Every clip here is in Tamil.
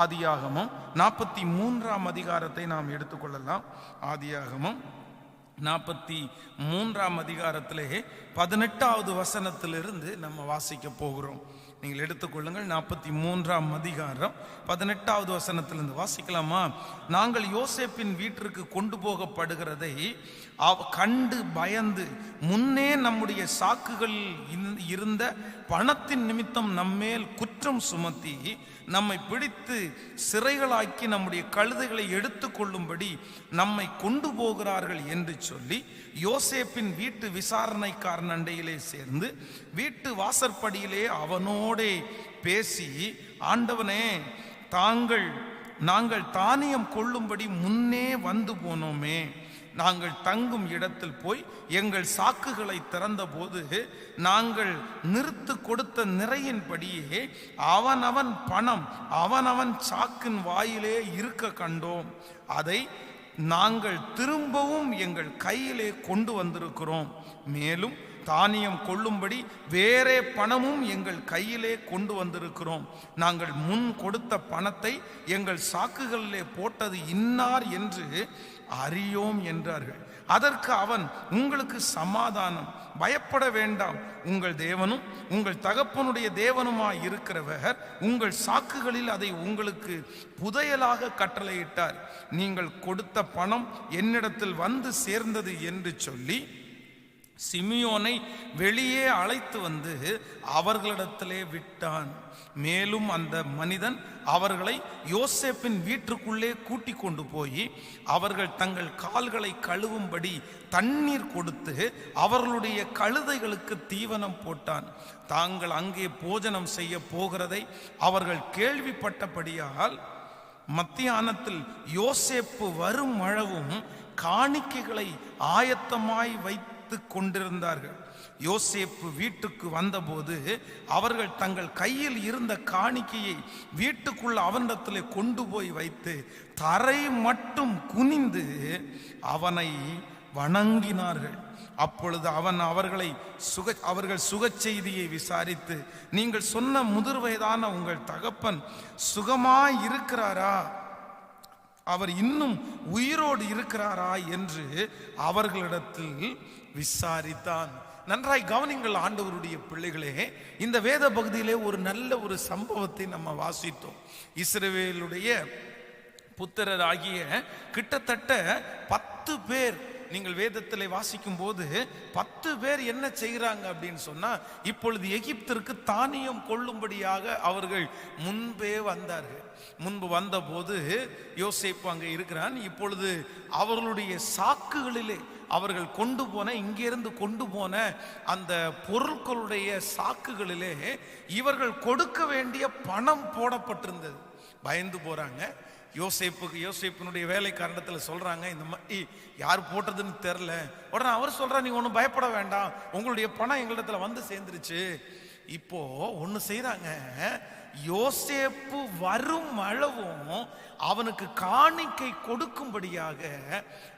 ஆதியாகமம் 43ஆம் அதிகாரத்தை நாம் எடுத்துக்கொள்ளலாம். ஆதியாகமம் 43ஆம் அதிகாரத்திலே 18வது வசனத்திலிருந்து நம்ம வாசிக்க போகிறோம். நீங்கள் எடுத்துக்கொள்ளுங்கள். 43ஆம் அதிகாரம் 18வது வசனத்திலிருந்து வாசிக்கலாமா? நாங்கள் யோசேப்பின் வீட்டிற்கு கொண்டு போகப்படுகிறதை கண்டு பயந்து முன்னே நம்முடைய சாக்குகளில் இருந்த பணத்தின் நிமித்தம் நம்மேல் குற்றம் சுமத்தி நம்மை பிடித்து சிறைகளாக்கி நம்முடைய கழுதைகளை எடுத்து கொள்ளும்படி நம்மை கொண்டு போகிறார்கள் என்று சொல்லி யோசேப்பின் வீட்டு விசாரணைக்காரன் அண்டையிலே சேர்ந்து வீட்டு வாசற்படியிலே அவனோடே பேசி, ஆண்டவனே, நாங்கள் தானியம் கொள்ளும்படி முன்னே வந்து போனோமே, நாங்கள் தங்கும் இடத்தில் போய் எங்கள் சாக்குகளை திறந்தபோது நாங்கள் நிறுத்து கொடுத்த நிறையின்படியே அவனவன் பணம் அவனவன் சாக்கின் வாயிலே இருக்க கண்டோம். அதை நாங்கள் திரும்பவும் எங்கள் கையிலே கொண்டு வந்திருக்கிறோம். மேலும் தானியம் கொள்ளும்படி வேறே பணமும் எங்கள் கையிலே கொண்டு வந்திருக்கிறோம். நாங்கள் முன் கொடுத்த பணத்தை எங்கள் சாக்குகளிலே போட்டது இன்னார் என்று அறியோம் என்றார்கள். அதற்கு அவன், உங்களுக்கு சமாதானம், பயப்பட வேண்டாம். உங்கள் தேவனும் உங்கள் தகப்பனுடைய தேவனுமாய் இருக்கிறவர் உங்கள் சாக்குகளில் அதை உங்களுக்கு புதையலாக கட்டளையிட்டார். நீங்கள் கொடுத்த பணம் என்னிடத்தில் வந்து சேர்ந்தது என்று சொல்லி சிமியோனை வெளியே அழைத்து வந்து அவர்களிடத்திலே விட்டான். மேலும் அந்த மனிதன் அவர்களை யோசேப்பின் வீட்டுக்குள்ளே கூட்டி கொண்டு போய் அவர்கள் தங்கள் கால்களை கழுவும்படி தண்ணீர் கொடுத்து அவர்களுடைய கழுதைகளுக்கு தீவனம் போட்டான். தாங்கள் அங்கே போஜனம் செய்ய போகிறதை அவர்கள் கேள்விப்பட்டபடியால் மத்தியானத்தில் யோசேப்பு வரும் அளவும் காணிக்கைகளை ஆயத்தமாய் வைத்து கொண்டிருந்தார்கள். யோசேப்பு வீட்டுக்கு வந்தபோது அவர்கள் தங்கள் கையில் இருந்த காணிக்கையை வீட்டுக்குள்ள அவனிடத்திலே கொண்டு போய் வைத்து தரை மட்டும் குனிந்து அவனை வணங்கினார்கள். அப்பொழுது அவன் அவர்கள் சுக செய்தியை விசாரித்து, நீங்கள் சொன்ன முதிர் வயதான உங்கள் தகப்பன் சுகமாய் இருக்கிறாரா, அவர் இன்னும் உயிரோடு இருக்கிறாரா என்று அவர்களிடத்தில் விசாரித்தான். நன்றாய் கவனிங்கள் ஆண்டவருடைய பிள்ளைகளே, இந்த வேத பகுதியிலே ஒரு நல்ல ஒரு சம்பவத்தை நம்ம வாசித்தோம். இஸ்ரவேலுடைய புத்திரர் ஆகிய கிட்டத்தட்ட 10 பேர், நீங்கள் வேதத்திலே வாசிக்கும் போது 10 பேர் என்ன செய்கிறாங்க அப்படின்னு சொன்னா, இப்பொழுது எகிப்திற்கு தானியம் கொள்ளும்படியாக அவர்கள் முன்பே வந்தார்கள். முன்பு வந்த போது யோசேப்பு அங்கே இருக்கிறான். இப்பொழுது அவர்களுடைய சாக்குகளிலே அவர்கள் கொண்டு போன, இங்கிருந்து கொண்டு போன அந்த பொருட்களுடைய சாக்குகளிலே இவர்கள் கொடுக்க வேண்டிய பணம் போடப்பட்டிருந்தது. பயந்து போறாங்க. யோசேப்பினுடைய வேலைக்காரத்தில் சொல்றாங்க, இந்த மாதிரி யார் போட்டதுன்னு தெரியல. உடனே அவர் சொல்றார், நீங்க ஒன்றும் பயப்பட வேண்டாம், உங்களுடைய பணம் எங்களிடத்துல வந்து சேர்ந்துருச்சு. இப்போ ஒன்று செய்யறாங்க, யோசேப்பு வரும் அளவும் அவனுக்கு காணிக்கை கொடுக்கும்படியாக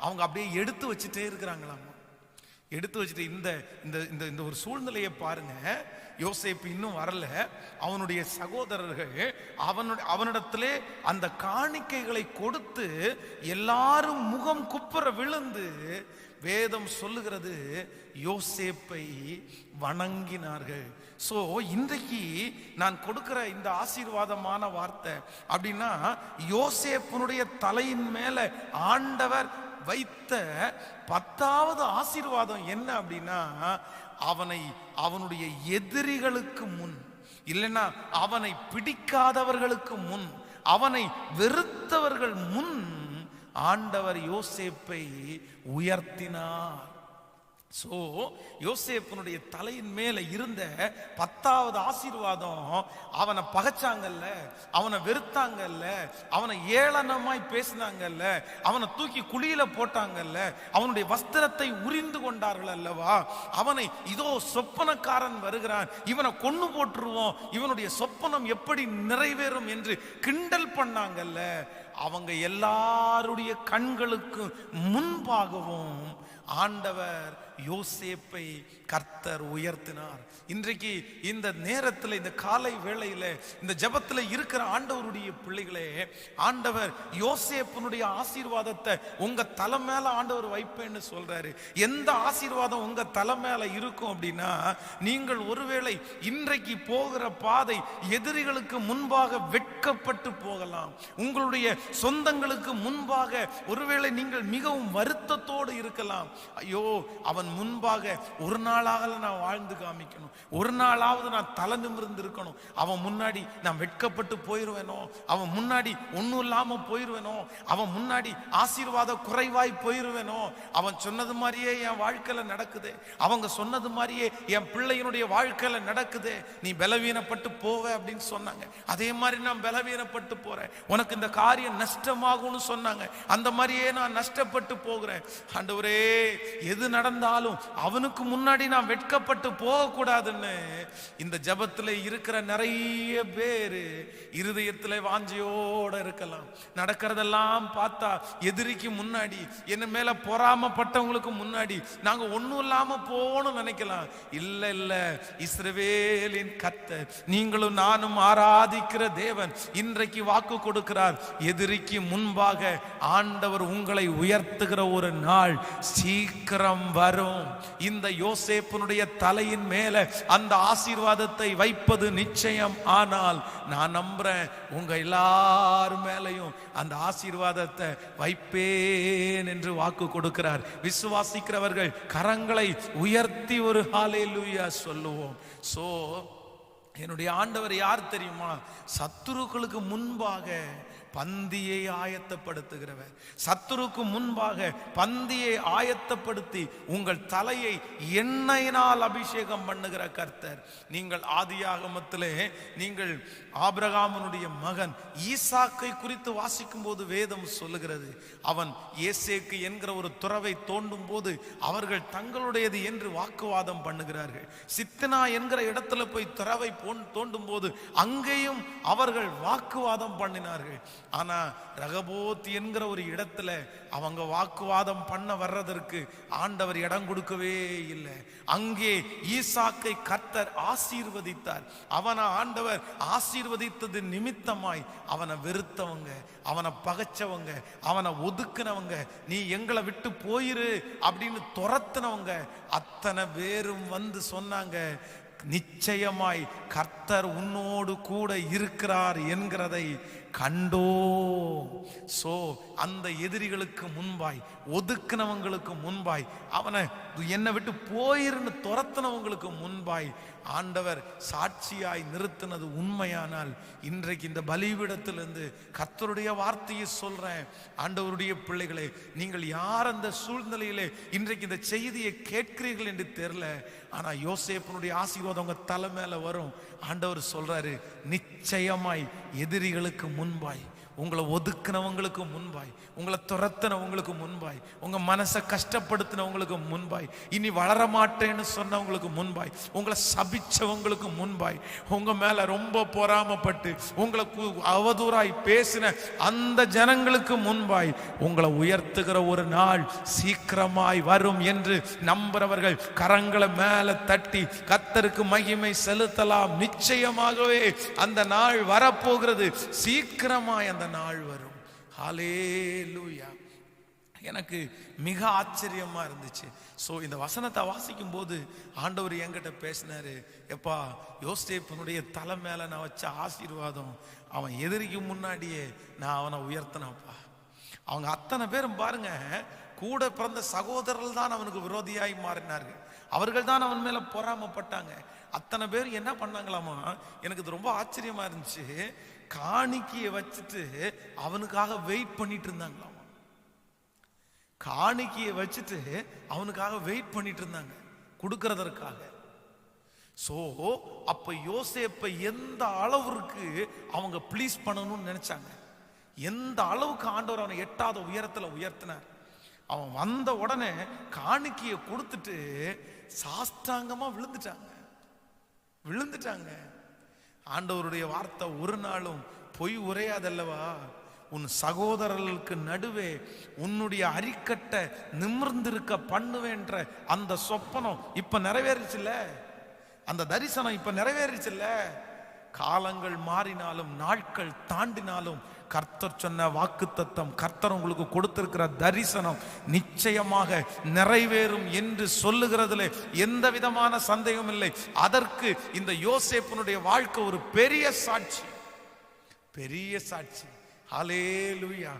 அவங்க அப்படியே எடுத்து வச்சுட்டே இருக்கிறாங்களாம். எடுத்து வச்சுட்டு இந்த ஒரு சூழ்நிலையை பாருங்க. யோசேப்பு இன்னும் வரல. அவனுடைய சகோதரர்கள் அவனிடத்திலே அந்த காணிக்கைகளை கொடுத்து எல்லாரும் முகம் குப்புற விழுந்து, வேதம் சொல்லுகிறது, யோசேப்பை வணங்கினார்கள். சோ இன்றைக்கு நான் கொடுக்கிற இந்த ஆசீர்வாதமான வார்த்தை அப்படின்னா, யோசேப்பினுடைய தலையின் மேல ஆண்டவர் வைத்த 10வது ஆசீர்வாதம் என்ன அப்படின்னா, அவனுடைய எதிரிகளுக்கு முன், இல்லைன்னா அவனை பிடிக்காதவர்களுக்கு முன், அவனை வெறுத்தவர்கள் முன் ஆண்டவர் யோசேப்பை உயர்த்தினார். சோ யோசேப்பினுடைய தலையின் மேல இருந்த 10வது ஆசீர்வாதம், அவனை பகைச்சாங்கல்ல, அவனை வெறுத்தாங்கல்ல, அவனை ஏளனமாய் பேசினாங்கல்ல, அவனை தூக்கி குழியில போட்டாங்கல்ல, அவனுடைய வஸ்திரத்தை உரிந்து கொண்டார்கள் அல்லவா, அவனை இதோ சொப்பனக்காரன் வருகிறான், இவனை கொன்னு போட்டுருவோம், இவனுடைய சொப்பனம் எப்படி நிறைவேறும் என்று கிண்டல் பண்ணாங்கல்ல, அவங்க எல்லாருடைய கண்களுக்கு முன்பாகவும் ஆண்டவர் யோசேப்பை கர்த்தர் உயர்த்தினார். இன்றைக்கு இந்த நேரத்தில், இந்த காலை வேளையில, இந்த ஜெபத்தில் இருக்கிற ஆண்டவருடைய பிள்ளைகளே, ஆண்டவர் யோசேப்பினுடைய ஆசீர்வாதத்தை உங்க தலை மேல ஆண்டவர் வைப்பேன்னு சொல்றாரு. எந்த ஆசீர்வாதம் உங்க தலை மேல இருக்கும் அப்படின்னா, நீங்கள் ஒருவேளை இன்றைக்கு போகிற பாதை எதிரிகளுக்கு முன்பாக வெட்கப்பட்டு போகலாம். உங்களுடைய சொந்தங்களுக்கு முன்பாக ஒருவேளை நீங்கள் மிகவும் வருத்தத்தோடு இருக்கலாம். ஐயோ, அவன் முன்பாக ஒரு நாளாக நான் வாழ்ந்து காமிக்கணும், ஒரு நாளாவது நான் தலை நிமிர்ந்து இருக்கணும், அவன் முன்னாடி நான் வெட்கப்பட்டு போயிருவேனோ, அவன் முன்னாடி ஒன்னும் இல்லாம போயிருவேனோ, அவன் முன்னாடி ஆசீர்வாத குறைவாய் போயிருவேனோ, அவன் சொன்னது மாதிரியே என் வாழ்க்கையில நடக்குது, அவங்க சொன்னது மாதிரியே என் பிள்ளையினுடைய வாழ்க்கையில நடக்குது, நீ பலவீனப்பட்டு போவ அப்படின்னு சொன்னாங்க. அதே மாதிரி நான் பலவீனப்பட்டு போறேன், உனக்கு இந்த காரியம் நஷ்டமாகும்னு சொன்னாங்க, அந்த மாதிரியே நான் நஷ்டப்பட்டு போகிறேன். ஆண்டவரே, எது நடந்தாலும் அவனுக்கு முன்னாடி நான் வெட்கப்பட்டு போக கூடாதுன்னு இந்த ஜெபத்துல இருக்கிற நிறைய பேரு இருதயத்துல வாஞ்சையோட இருக்கலாம். நடக்கிறதெல்லாம் பார்த்தா எதிரிக்கு முன்னாடி, என்ன மேல பொறாமப்பட்டவங்களுக்கு முன்னாடி நாங்க ஒண்ணும் இல்லாம போகணும்னு நினைக்கலாம். இல்ல இல்ல, இஸ்ரவேலின் கர்த்தர், நீங்களும் நானும் ஆராதிக்கிற தேவன் இன்றைக்கு வாக்கு கொடுக்கிறார். எதிரிக்கு முன்பாக ஆண்டவர் உங்களை உயர்த்துகிற ஒரு நாள் சீக்கிரம் வரும். இந்த யோசேப்பினுடைய தலையின் மேல அந்த ஆசீர்வாதத்தை வைப்பது நிச்சயம். ஆனால் நான் நம்புறேன், உங்க எல்லார் மேலையும் அந்த ஆசீர்வாதத்தை வைப்பேன் என்று வாக்கு கொடுக்கிறார். விசுவாசிக்கிறவர்கள் கரங்களை உயர்த்தி ஒரு ஹல்லேலூயா சொல்லுவோம். சோ என்னுடைய ஆண்டவர் யார் தெரியுமா? சத்துருக்களுக்கு முன்பாக பந்தியை ஆயத்தப்படுத்துகிறவர். சத்துருக்கு முன்பாக பந்தியை ஆயத்தப்படுத்தி உங்கள் தலையை எண்ணெயினால் அபிஷேகம் பண்ணுகிற கர்த்தர். நீங்கள் ஆதியாகமத்திலே நீங்கள் ஆபிரகாமனுடைய மகன் ஈசாக்கை குறித்து வாசிக்கும் போது வேதம் சொல்லுகிறது, அவன் ஏசேக்கு என்கிற ஒரு துறவை தோண்டும் போது அவர்கள் தங்களுடையது என்று வாக்குவாதம் பண்ணுகிறார்கள். சித்தனா என்கிற இடத்துல போய் துறவை தோண்டும் போது அங்கேயும் அவர்கள் வாக்குவாதம் பண்ணினார்கள். ஆனா ரகபோத் என்கிற ஒரு இடத்துல அவங்க வாக்குவாதம் பண்ண வர்றதற்கு ஆண்டவர் இடம் கொடுக்கவே இல்லை. அங்கே ஈசாக்கை கர்த்தர் ஆசீர்வதித்தார். அவனை ஆண்டவர் ஆசீர்வதித்தது நிமித்தமாய் அவனை வெறுத்தவங்க, அவனை பகைச்சவங்க, அவனை ஒதுக்குனவங்க, நீ எங்களை விட்டு போயிரு அப்படின்னு துரத்துனவங்க அத்தனை பேரும் வந்து சொன்னாங்க, நிச்சயமாய் கர்த்தர் உன்னோடு கூட இருக்கிறார் என்கிறதை கண்டோ. சோ அந்த எதிரிகளுக்கு முன்பாய், ஒதுக்குனவங்களுக்கு முன்பாய், அவனை என்னை விட்டு போயிருன்னு துரத்துனவங்களுக்கு முன்பாய் ஆண்டவர் சாட்சியாய் நிறுத்தினது உண்மையானால், இன்றைக்கு இந்த பலிபீடத்திலிருந்து கர்த்தருடைய வார்த்தையை சொல்றேன். ஆண்டவருடைய பிள்ளைகளே, நீங்கள் யார் அந்த சூழ்நிலையிலே இன்றைக்கு இந்த செய்தியை கேட்கிறீர்கள் என்று தெரியல, ஆனா யோசேப்பினுடைய ஆசீர்வாதம் உங்க தலை மேல வரும். ஆண்டவர் சொல்றாரு, நிச்சயமாய் எதிரிகளுக்கு முன்பாய், உங்களை ஒதுக்குனவங்களுக்கு முன்பாய், உங்களை துரத்தினவங்களுக்கு முன்பாய், உங்க மனசை கஷ்டப்படுத்தினவங்களுக்கு முன்பாய், இனி வளர மாட்டேன்னு சொன்னவங்களுக்கு முன்பாய், உங்களை சபிச்சவங்களுக்கு முன்பாய், உங்க மேல ரொம்ப பொறாமப்பட்டு உங்களை அவதூறாய் பேசின அந்த ஜனங்களுக்கு முன்பாய் உங்களை உயர்த்துகிற ஒரு நாள் சீக்கிரமாய் வரும் என்று நம்புறவர்கள் கரங்களை மேல தட்டி கர்த்தருக்கு மகிமை செலுத்தலாம். நிச்சயமாகவே அந்த நாள் வரப்போகிறது, சீக்கிரமாய் அந்த நாள் வரும். ஹல்லேலூயா. எனக்கு மிக ஆச்சரியமா இருந்துச்சு. ஸோ இந்த வசனத்தை வாசிக்கும் போது ஆண்டவர் என்கிட்ட பேசினாரு, எப்பா, யோசேப்பினுடைய தலை மேல நான் வச்ச ஆசீர்வாதம் அவன் எதிரிக்கு முன்னாடியே நான் அவனை உயர்த்தினப்பா. அவங்க அத்தனை பேரும் பாருங்க, கூட பிறந்த சகோதரர்கள் தான் அவனுக்கு விரோதியாய் மாறினார்கள். அவர்கள் தான் அவன் மேல பொறாமப்பட்டாங்க. அத்தனை பேர் என்ன பண்ணாங்களாமா, எனக்கு இது ரொம்ப ஆச்சரியமா இருந்துச்சு, காணிக்கையை வச்சுட்டு அவனுக்காக வெயிட் பண்ணிட்டு இருந்தாங்களாம். காணிக்கையை வச்சுட்டு அவனுக்காக வெயிட் பண்ணிட்டு இருந்தாங்க கொடுக்கறதற்காக. சோ அப்ப யோசேப்பை எந்த அளவுக்கு அவங்க ப்ளீஸ் பண்ணணும்னு நினைச்சாங்க, எந்த அளவுக்கு ஆண்டவர் அவனை எட்டாத உயரத்துல உயர்த்தினார். அவன் வந்த உடனே காணிக்கையை கொடுத்துட்டு சாஷ்டாங்கமா விழுந்துட்டாங்க. ஆண்டவருடைய வார்த்தை ஒரு நாளும் பொய் உரையாதல்லவா, உன் சகோதரர்களுக்கு நடுவே உன்னுடைய அரிக்கட்டை நிமிர்ந்திருக்க பண்ணுவேன்ற அந்த சொப்பனம் இப்ப நிறைவேறிச்சுல்ல, அந்த தரிசனம் இப்ப நிறைவேறிச்சுல்ல. காலங்கள் மாறினாலும் நாட்கள் தாண்டினாலும் கர்த்தர் சொன்ன வாக்குத்தத்தம், கர்த்தர் உங்களுக்கு கொடுத்திருக்கிற தரிசனம் நிச்சயமாக நிறைவேறும் என்று சொல்லுகிறதுல எந்த விதமான சந்தேகம் இல்லை. அதற்கு இந்த யோசேப்பினுடைய வாழ்க்கை ஒரு பெரிய சாட்சி, பெரிய சாட்சி. ஹல்லேலூயா.